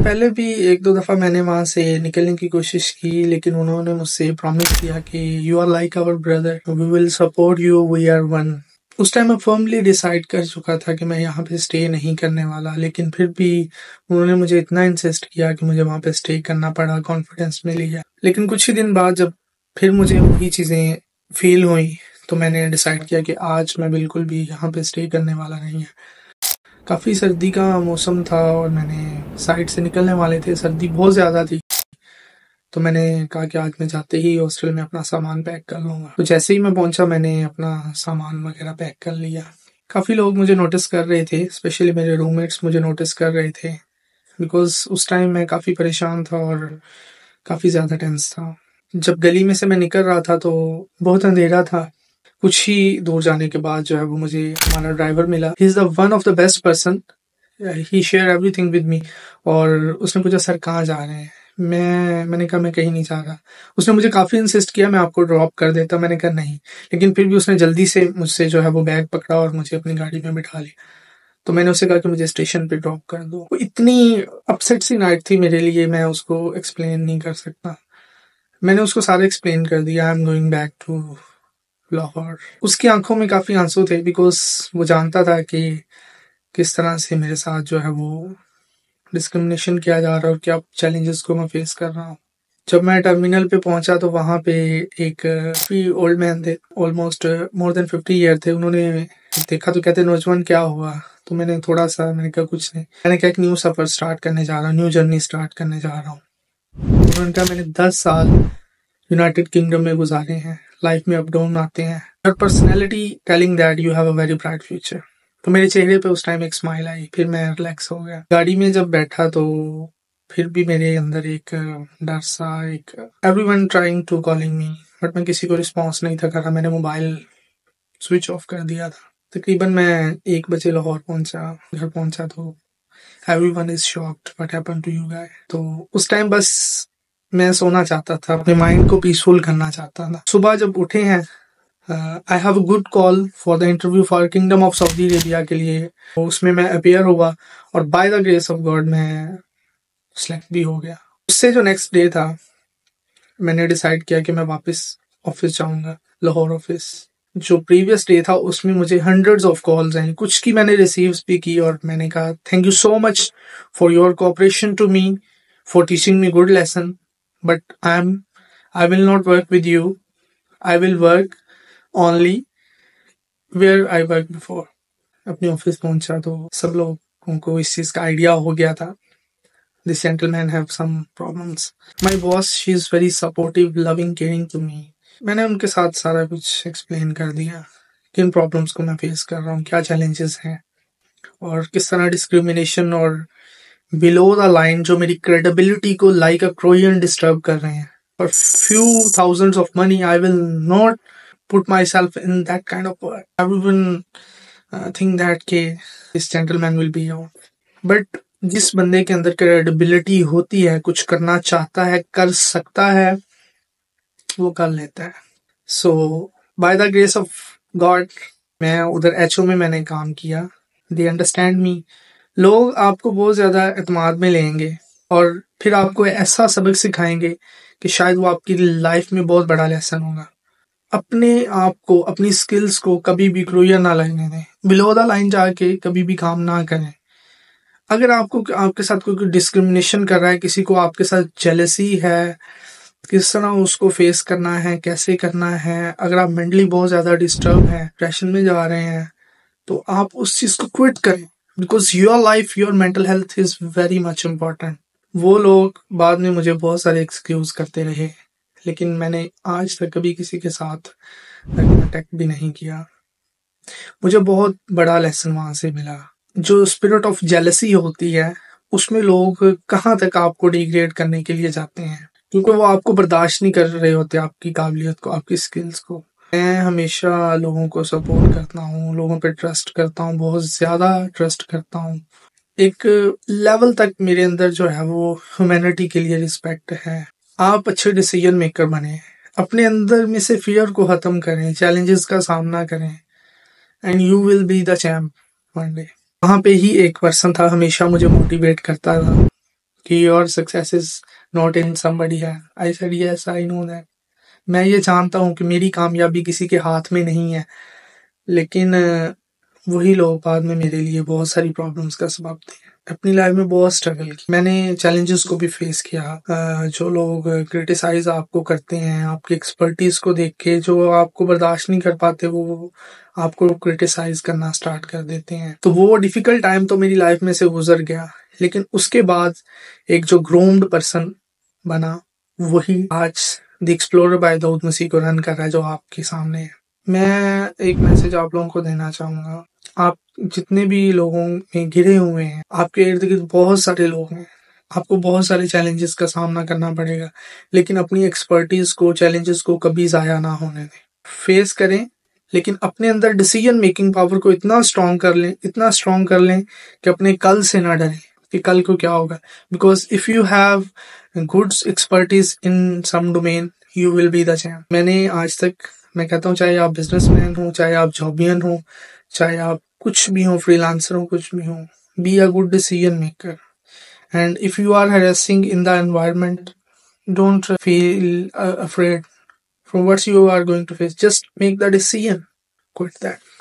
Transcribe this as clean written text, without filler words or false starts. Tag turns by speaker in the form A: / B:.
A: पहले भी एक दो दफ़ा मैंने वहाँ से निकलने की कोशिश की, लेकिन उन्होंने मुझसे प्रॉमिस किया कि you are like our brother, we will support you, we are one. उस टाइम मैं फर्मली डिसाइड कर चुका था कि मैं यहाँ पे स्टे नहीं करने वाला, लेकिन फिर भी उन्होंने मुझे इतना इंसिस्ट किया कि मुझे वहाँ पे स्टे करना पड़ा, कॉन्फिडेंस मिल गया। लेकिन कुछ ही दिन बाद जब फिर मुझे वही चीज़ें फील हुई तो मैंने डिसाइड किया कि आज मैं बिल्कुल भी यहाँ पे स्टे करने वाला नहीं है। काफ़ी सर्दी का मौसम था और मैंने साइड से निकलने वाले थे, सर्दी बहुत ज़्यादा थी, तो मैंने कहा कि आज मैं जाते ही हॉस्टल में अपना सामान पैक कर लूँगा। तो जैसे ही मैं पहुंचा मैंने अपना सामान वगैरह पैक कर लिया। काफ़ी लोग मुझे नोटिस कर रहे थे, स्पेशली मेरे रूममेट्स मुझे नोटिस कर रहे थे, बिकॉज उस टाइम मैं काफ़ी परेशान था और काफ़ी ज़्यादा टेंस था। जब गली में से मैं निकल रहा था तो बहुत अंधेरा था। कुछ ही दूर जाने के बाद जो है वो मुझे हमारा ड्राइवर मिला। He is the one of the best person, he share everything with me. और उसने पूछा सर कहाँ जा रहे हैं। मैंने कहा मैं कहीं नहीं जा रहा। उसने मुझे काफ़ी इंसिस्ट किया मैं आपको ड्रॉप कर देता, मैंने कहा नहीं, लेकिन फिर भी उसने जल्दी से मुझसे जो है वो बैग पकड़ा और मुझे अपनी गाड़ी में बिठा लिया। तो मैंने उससे कहा कि मुझे स्टेशन पे ड्रॉप कर दो। वो इतनी अपसेट सी नाइट थी मेरे लिए, मैं उसको एक्सप्लेन नहीं कर सकता। मैंने उसको सारा एक्सप्लेन कर दिया, I am going back to Lahore. उसकी आंखों में काफ़ी आंसू थे, बिकॉज वो जानता था कि किस तरह से मेरे साथ जो है वो डिस्क्रिमिनेशन किया जा रहा है और क्या चैलेंजेस को मैं फेस कर रहा हूँ। जब मैं टर्मिनल पे पहुंचा तो वहाँ पे एक ओल्ड मैन थे, ऑलमोस्ट मोर देन 50 ईयर थे। उन्होंने देखा तो कहते नौजवान क्या हुआ। तो मैंने कहा कुछ नहीं। मैंने कहा एक न्यू सफ़र स्टार्ट करने जा रहा हूँ, न्यू जर्नी स्टार्ट करने जा रहा हूँ। उन्होंने कहा मैंने 10 साल यूनाइटेड किंगडम में गुजारे हैं, लाइफ में अप डाउन आते हैं, your personality telling that you have a very bright future. तो मेरे चेहरे पे उस टाइम एक स्माइल आई, फिर मैं रिलैक्स हो गया। गाड़ी में जब बैठा तो फिर भी मेरे अंदर एक डर सा, एक everyone trying to calling me, but मैं किसी को रिस्पॉन्स नहीं था कर रहा। मैंने मोबाइल स्विच ऑफ कर दिया था। तकरीबन मैं 1 बजे लाहौर पहुंचा। घर पहुंचा तो everyone is shocked what happened to you guy. तो उस टाइम बस मैं सोना चाहता था, अपने माइंड को पीसफुल करना चाहता था। सुबह जब उठे हैं, I have a good call for the interview for kingdom of Saudi Arabia के लिए। तो उसमें मैं अपियर हुआ और bye the grace of God मैं सिलेक्ट भी हो गया। उससे जो नेक्स्ट डे था मैंने डिसाइड किया कि मैं वापस ऑफिस जाऊंगा, लाहौर ऑफिस। जो प्रीवियस डे था उसमें मुझे हंड्रेड्स ऑफ कॉल्स आई, कुछ की मैंने रिसीव्स भी की और मैंने कहा thank you so much for your cooperation to me, for teaching me good lesson, but I will not work with you, I will work only where I work before. अपने office पहुंचा तो सब लोगों को इस चीज़ का आइडिया हो गया था। This gentleman have some problems. My boss, she is very supportive, loving, caring to me. मैंने उनके साथ सारा कुछ एक्सप्लेन कर दिया, किन प्रॉब्लम्स को मैं फेस कर रहा हूँ, क्या चैलेंजेस हैं और किस तरह डिस्क्रिमिनेशन और बिलो द लाइन जो मेरी क्रेडिबिलिटी को लाइक अ क्रोयन डिस्टर्ब कर रहे हैं। For few thousands of money I will not put myself in that kind of work. Everyone think that के this gentleman will be out, but जिस बंदे के अंदर क्रेडिबिलिटी होती है, कुछ करना चाहता है, कर सकता है, वो कर लेता है। So by the grace of God मैं उधर एचओ में मैंने काम किया। They understand me. लोग आपको बहुत ज़्यादा एतमाद में लेंगे और फिर आपको ऐसा सबक सिखाएंगे कि शायद वो आपकी लाइफ में बहुत बड़ा लेसन होगा। अपने आप को, अपनी स्किल्स को कभी भी क्रोया ना लगने दें। बिलो द लाइन जाके कभी भी काम ना करें। अगर आपके साथ कोई डिस्क्रिमिनेशन कर रहा है, किसी को आपके साथ जेलसी है, किस तरह उसको फेस करना है, कैसे करना है, अगर आप मेंटली बहुत ज़्यादा डिस्टर्ब हैं, डिप्रेशन में जा रहे हैं, तो आप उस चीज़ को क्विट करें, because your life, your mental health is very much important. वो लोग बाद में मुझे बहुत सारे एक्सक्यूज़ करते रहे, लेकिन मैंने आज तक कभी किसी के साथ अटैक भी नहीं किया। मुझे बहुत बड़ा लेसन वहाँ से मिला। जो स्पिरिट ऑफ जेलसी होती है उसमें लोग कहाँ तक आपको डिग्रेड करने के लिए जाते हैं, क्योंकि वो आपको बर्दाश्त नहीं कर रहे होते, आपकी काबिलियत को, आपकी स्किल्स को। मैं हमेशा लोगों को सपोर्ट करता हूँ, लोगों पे ट्रस्ट करता हूँ, बहुत ज़्यादा ट्रस्ट करता हूँ। एक लेवल तक मेरे अंदर जो है वो ह्यूमैनिटी के लिए रिस्पेक्ट है। आप अच्छे डिसीजन मेकर बने, अपने अंदर में से फियर को ख़त्म करें, चैलेंजेस का सामना करें, and you will be the champ one day. वहाँ पे ही एक पर्सन था, हमेशा मुझे मोटिवेट करता था कि your success is not in somebody है। I said yes I know that. मैं ये जानता हूँ कि मेरी कामयाबी किसी के हाथ में नहीं है, लेकिन वही लोग बाद में मेरे लिए बहुत सारी प्रॉब्लम्स का सबब थे। अपनी लाइफ में बहुत स्ट्रगल की मैंने, चैलेंजेस को भी फेस किया। जो लोग क्रिटिसाइज आपको करते हैं, आपकी एक्सपर्टीज को देख के जो आपको बर्दाश्त नहीं कर पाते, वो आपको क्रिटिसाइज करना स्टार्ट कर देते हैं। तो वो डिफिकल्ट टाइम तो मेरी लाइफ में से गुजर गया, लेकिन उसके बाद एक जो ग्रोम्ड पर्सन बना, वही आज द एक्सप्लोरर बाय दाऊद मसीह को रन कर रहा है, जो आपके सामने है। मैं एक मैसेज आप लोगों को देना चाहूंगा। आप जितने भी लोगों में घिरे हुए हैं, आपके इर्द गिर्द बहुत सारे लोग हैं, आपको बहुत सारे चैलेंजेस का सामना करना पड़ेगा, लेकिन अपनी एक्सपर्टीज को, चैलेंजेस को कभी जाया ना होने दें। फेस करें, लेकिन अपने अंदर डिसीजन मेकिंग पावर को इतना स्ट्रांग कर लें, इतना स्ट्रांग कर लें कि अपने कल से ना डरें कि कल को क्या होगा। Because if you have good expertise in some domain, you will be the champ. मैंने आज तक, मैं कहता हूँ, चाहे आप बिजनेसमैन हो, चाहे आप जॉबियन हो, चाहे आप कुछ भी हो, फ्रीलांसर हो, कुछ भी हो, be a good decision maker. And if you are harassing in the environment, don't feel afraid from what you are going to face. Just make the decision, quit that.